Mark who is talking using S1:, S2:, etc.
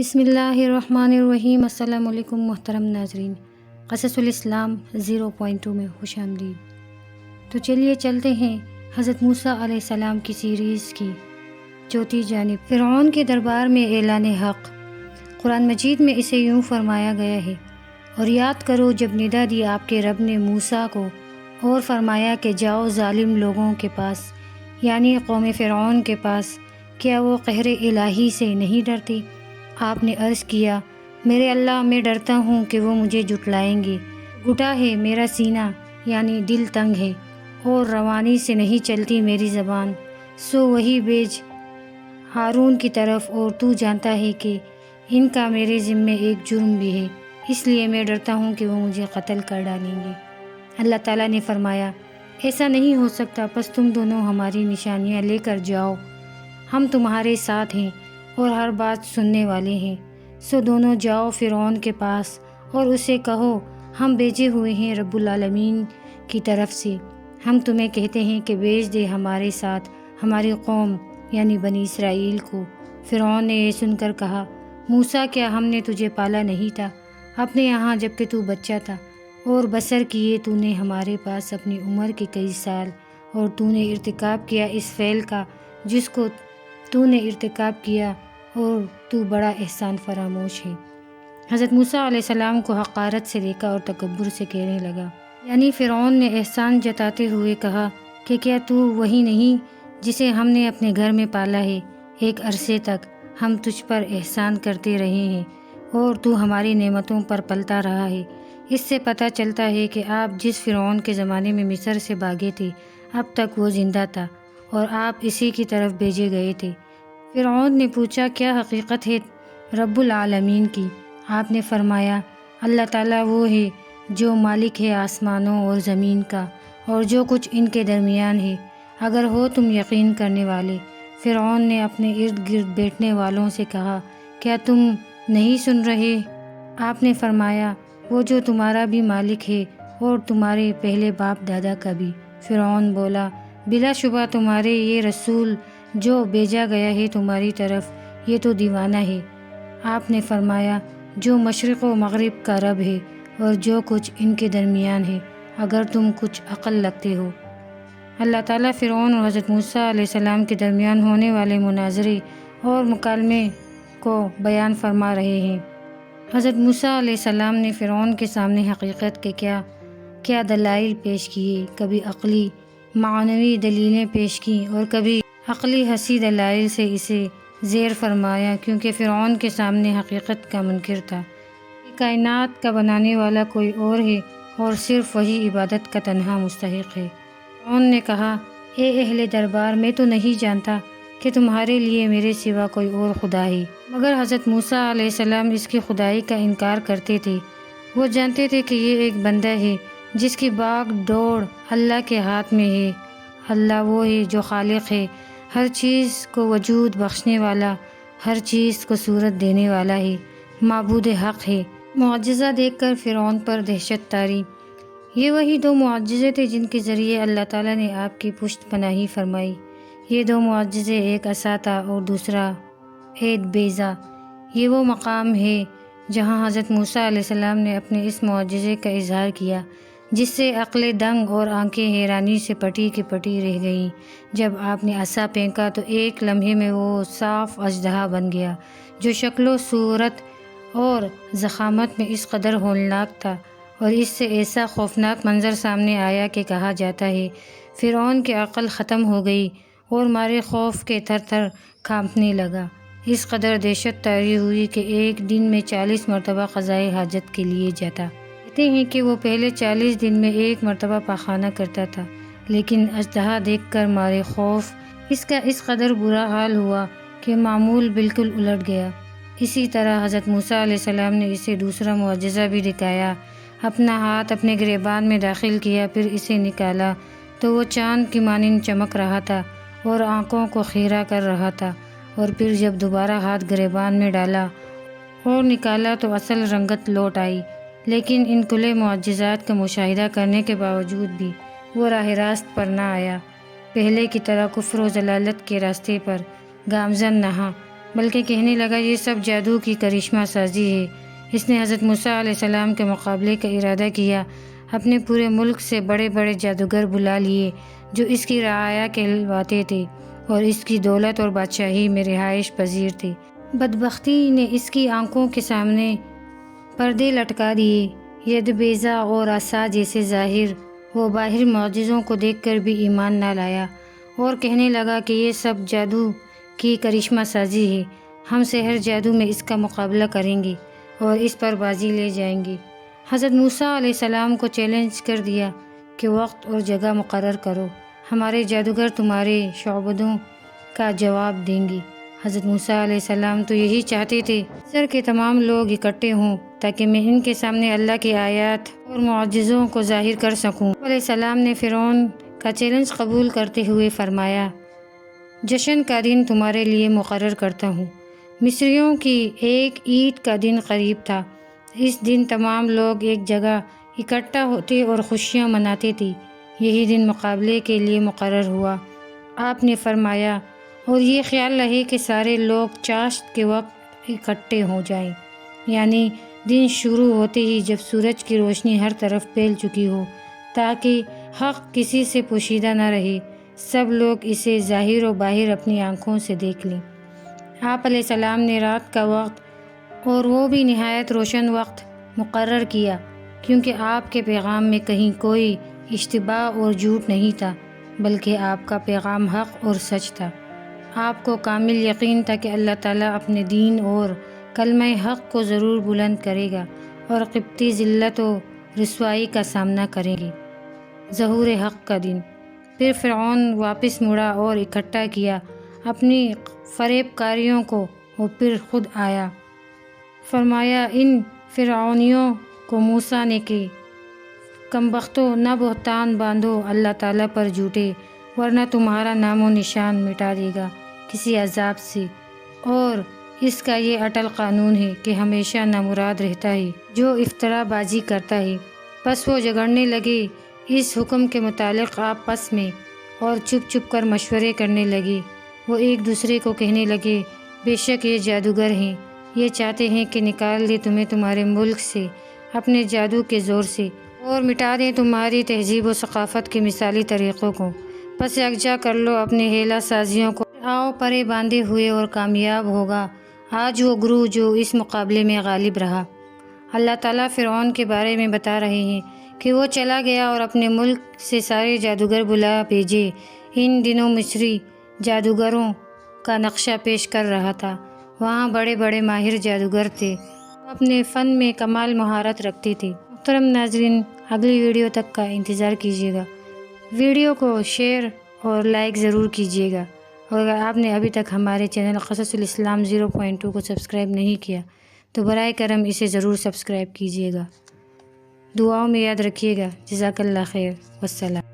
S1: بسم اللہ الرحمن الرحیم۔ السلام علیکم محترم ناظرین، قصص الاسلام 0.2 میں خوش آمدید۔ تو چلیے چلتے ہیں حضرت موسیٰ علیہ السلام کی سیریز کی چوتھی جانب، فرعون کے دربار میں اعلان حق۔ قرآن مجید میں اسے یوں فرمایا گیا ہے، اور یاد کرو جب ندا دی آپ کے رب نے موسیٰ کو اور فرمایا کہ جاؤ ظالم لوگوں کے پاس، یعنی قوم فرعون کے پاس، کیا وہ قہر الہی سے نہیں ڈرتے؟ آپ نے عرض کیا، میرے اللہ، میں ڈرتا ہوں کہ وہ مجھے جھٹلائیں گے۔ گھٹا ہے میرا سینہ، یعنی دل تنگ ہے، اور روانی سے نہیں چلتی میری زبان، سو وہی بھیج ہارون کی طرف، اور تو جانتا ہے کہ ان کا میرے ذمے ایک جرم بھی ہے، اس لیے میں ڈرتا ہوں کہ وہ مجھے قتل کر ڈالیں گے۔ اللہ تعالیٰ نے فرمایا، ایسا نہیں ہو سکتا، پس تم دونوں ہماری نشانیاں لے کر جاؤ، ہم تمہارے ساتھ ہیں اور ہر بات سننے والے ہیں۔ سو دونوں جاؤ فرعون کے پاس اور اسے کہو، ہم بھیجے ہوئے ہیں رب العالمین کی طرف سے، ہم تمہیں کہتے ہیں کہ بھیج دے ہمارے ساتھ ہماری قوم یعنی بنی اسرائیل کو۔ فرعون نے یہ سن کر کہا، موسیٰ، کیا ہم نے تجھے پالا نہیں تھا اپنے یہاں جبکہ تو بچہ تھا، اور بسر کیے تو نے ہمارے پاس اپنی عمر کے کئی سال، اور تو نے ارتکاب کیا اس فعل کا جس کو تو نے ارتکاب کیا، اور تو بڑا احسان فراموش ہے۔ حضرت موسیٰ علیہ السلام کو حقارت سے دیکھا اور تکبر سے کہنے لگا، یعنی فرعون نے احسان جتاتے ہوئے کہا کہ کیا تو وہی نہیں جسے ہم نے اپنے گھر میں پالا ہے؟ ایک عرصے تک ہم تجھ پر احسان کرتے رہے ہیں اور تو ہماری نعمتوں پر پلتا رہا ہے۔ اس سے پتہ چلتا ہے کہ آپ جس فرعون کے زمانے میں مصر سے بھاگے تھے اب تک وہ زندہ تھا اور آپ اسی کی طرف بھیجے گئے تھے۔ فرعون نے پوچھا، کیا حقیقت ہے رب العالمین کی؟ آپ نے فرمایا، اللہ تعالیٰ وہ ہے جو مالک ہے آسمانوں اور زمین کا اور جو کچھ ان کے درمیان ہے، اگر ہو تم یقین کرنے والے۔ فرعون نے اپنے ارد گرد بیٹھنے والوں سے کہا، کیا تم نہیں سن رہے؟ آپ نے فرمایا، وہ جو تمہارا بھی مالک ہے اور تمہارے پہلے باپ دادا کا بھی۔ فرعون بولا، بلا شبہ تمہارے یہ رسول جو بھیجا گیا ہے تمہاری طرف، یہ تو دیوانہ ہے۔ آپ نے فرمایا، جو مشرق و مغرب کا رب ہے اور جو کچھ ان کے درمیان ہے، اگر تم کچھ عقل رکھتے ہو۔ اللہ تعالیٰ فرعون اور حضرت موسیٰ علیہ السلام کے درمیان ہونے والے مناظرے اور مکالمے کو بیان فرما رہے ہیں۔ حضرت موسیٰ علیہ السلام نے فرعون کے سامنے حقیقت کے کیا دلائل پیش کیے، کبھی عقلی معنوی دلیلیں پیش کیں اور کبھی عقلی حسی دلائل سے اسے زیر فرمایا، کیونکہ فرعون کے سامنے حقیقت کا منکر تھا کہ کائنات کا بنانے والا کوئی اور ہے اور صرف وہی عبادت کا تنہا مستحق ہے۔ فرعون نے کہا، اے اہل دربار، میں تو نہیں جانتا کہ تمہارے لیے میرے سوا کوئی اور خدا ہے، مگر حضرت موسیٰ علیہ السلام اس کی خدائی کا انکار کرتے تھے۔ وہ جانتے تھے کہ یہ ایک بندہ ہے جس کی باغ ڈور اللہ کے ہاتھ میں ہے۔ اللہ وہ ہے جو خالق ہے، ہر چیز کو وجود بخشنے والا، ہر چیز کو صورت دینے والا ہے، معبود حق ہے۔ معجزہ دیکھ کر فرعون پر دہشت طاری۔ یہ وہی دو معجزے تھے جن کے ذریعے اللہ تعالیٰ نے آپ کی پشت پناہی فرمائی۔ یہ دو معجزے، ایک عصا تھا اور دوسرا عید بیضا۔ یہ وہ مقام ہے جہاں حضرت موسیٰ علیہ السلام نے اپنے اس معجزے کا اظہار کیا، جس سے عقلیں دنگ اور آنکھیں حیرانی سے پٹی کی پٹی رہ گئیں۔ جب آپ نے عصا پھینکا تو ایک لمحے میں وہ صاف اژدہا بن گیا، جو شکل و صورت اور ضخامت میں اس قدر ہولناک تھا اور اس سے ایسا خوفناک منظر سامنے آیا کہ کہا جاتا ہے فرعون کی عقل ختم ہو گئی اور مارے خوف کے تھر تھر کانپنے لگا۔ اس قدر دہشت طاری ہوئی کہ ایک دن میں 40 مرتبہ قضائے حاجت کے لیے جاتا۔ کہتے ہیں کہ وہ پہلے 40 دن میں ایک مرتبہ پاخانہ کرتا تھا، لیکن اژدہا دیکھ کر مارے خوف اس کا اس قدر برا حال ہوا کہ معمول بالکل الٹ گیا۔ اسی طرح حضرت موسیٰ علیہ السلام نے اسے دوسرا معجزہ بھی دکھایا۔ اپنا ہاتھ اپنے گریبان میں داخل کیا، پھر اسے نکالا تو وہ چاند کی مانند چمک رہا تھا اور آنکھوں کو خیرہ کر رہا تھا، اور پھر جب دوبارہ ہاتھ گریبان میں ڈالا اور نکالا تو اصل رنگت لوٹ آئی۔ لیکن ان کھلے معجزات کا مشاہدہ کرنے کے باوجود بھی وہ راہ راست پر نہ آیا، پہلے کی طرح کفر و ضلالت کے راستے پر گامزن رہا، بلکہ کہنے لگا یہ سب جادو کی کرشمہ سازی ہے۔ اس نے حضرت موسیٰ علیہ السلام کے مقابلے کا ارادہ کیا، اپنے پورے ملک سے بڑے بڑے جادوگر بلا لیے جو اس کی رعایا کہلواتے تھے اور اس کی دولت اور بادشاہی میں رہائش پذیر تھے۔ بدبختی نے اس کی آنکھوں کے سامنے پردے لٹکا دیے۔ ید بیضا اور عصا جیسے ظاہر و باہر معجزوں کو دیکھ کر بھی ایمان نہ لایا اور کہنے لگا کہ یہ سب جادو کی کرشمہ سازی ہے، ہم سحر جادو میں اس کا مقابلہ کریں گے اور اس پر بازی لے جائیں گے۔ حضرت موسیٰ علیہ السلام کو چیلنج کر دیا کہ وقت اور جگہ مقرر کرو، ہمارے جادوگر تمہارے شعبدوں کا جواب دیں گے۔ حضرت موسیٰ علیہ السلام تو یہی چاہتے تھے مصر کے تمام لوگ اکٹھے ہوں تاکہ میں ان کے سامنے اللہ کی آیات اور معجزوں کو ظاہر کر سکوں۔ علیہ السلام نے فرعون کا چیلنج قبول کرتے ہوئے فرمایا، جشن کا دن تمہارے لیے مقرر کرتا ہوں۔ مصریوں کی ایک عید کا دن قریب تھا۔ اس دن تمام لوگ ایک جگہ اکٹھا ہوتے اور خوشیاں مناتے تھے۔ یہی دن مقابلے کے لیے مقرر ہوا۔ آپ نے فرمایا، اور یہ خیال رہے کہ سارے لوگ چاشت کے وقت اکٹھے ہو جائیں، یعنی دن شروع ہوتے ہی جب سورج کی روشنی ہر طرف پھیل چکی ہو، تاکہ حق کسی سے پوشیدہ نہ رہے، سب لوگ اسے ظاہر و باہر اپنی آنکھوں سے دیکھ لیں۔ آپ علیہ السلام نے رات کا وقت اور وہ بھی نہایت روشن وقت مقرر کیا، کیونکہ آپ کے پیغام میں کہیں کوئی اشتباہ اور جھوٹ نہیں تھا، بلکہ آپ کا پیغام حق اور سچ تھا۔ آپ کو کامل یقین تھا کہ اللہ تعالیٰ اپنے دین اور کلمہ حق کو ضرور بلند کرے گا اور قبطی ذلت و رسوائی کا سامنا کریں گے۔ ظہور حق کا دن۔ پھر فرعون واپس مڑا اور اکٹھا کیا اپنی فریب کاریوں کو اور پھر خود آیا۔ فرمایا، ان فرعونیوں کو موسیٰ نے کہ کمبختو نہ بہتان باندھو اللہ تعالیٰ پر جھوٹے، ورنہ تمہارا نام و نشان مٹا دے گا کسی عذاب سے، اور اس کا یہ اٹل قانون ہے کہ ہمیشہ نامراد رہتا ہے جو افطرا بازی کرتا ہے۔ پس وہ جھگڑنے لگے اس حکم کے متعلق آپس میں اور چھپ چھپ کر مشورے کرنے لگے۔ وہ ایک دوسرے کو کہنے لگے، بے شک یہ جادوگر ہیں، یہ چاہتے ہیں کہ نکال دیں تمہیں تمہارے ملک سے اپنے جادو کے زور سے اور مٹا دیں تمہاری تہذیب و ثقافت کے مثالی طریقوں کو۔ پس یکجا کر لو اپنے ہیلا سازیوں کو، آؤ پرے باندھے ہوئے اور کامیاب ہوگا آج وہ گروہ جو اس مقابلے میں غالب رہا۔ اللہ تعالیٰ فرعون کے بارے میں بتا رہے ہیں کہ وہ چلا گیا اور اپنے ملک سے سارے جادوگر بلا بھیجے۔ ان دنوں مصری جادوگروں کا نقشہ پیش کر رہا تھا۔ وہاں بڑے بڑے ماہر جادوگر تھے جو اپنے فن میں کمال مہارت رکھتے تھے۔ محترم ناظرین، اگلی ویڈیو تک کا انتظار کیجیے گا۔ ویڈیو کو شیئر اور لائک ضرور کیجیے گا، اور اگر آپ نے ابھی تک ہمارے چینل قصص الاسلام 0.2 کو سبسکرائب نہیں کیا تو برائے کرم اسے ضرور سبسکرائب کیجیے گا۔ دعاؤں میں یاد رکھیے گا۔ جزاک اللہ خیر، والسلام۔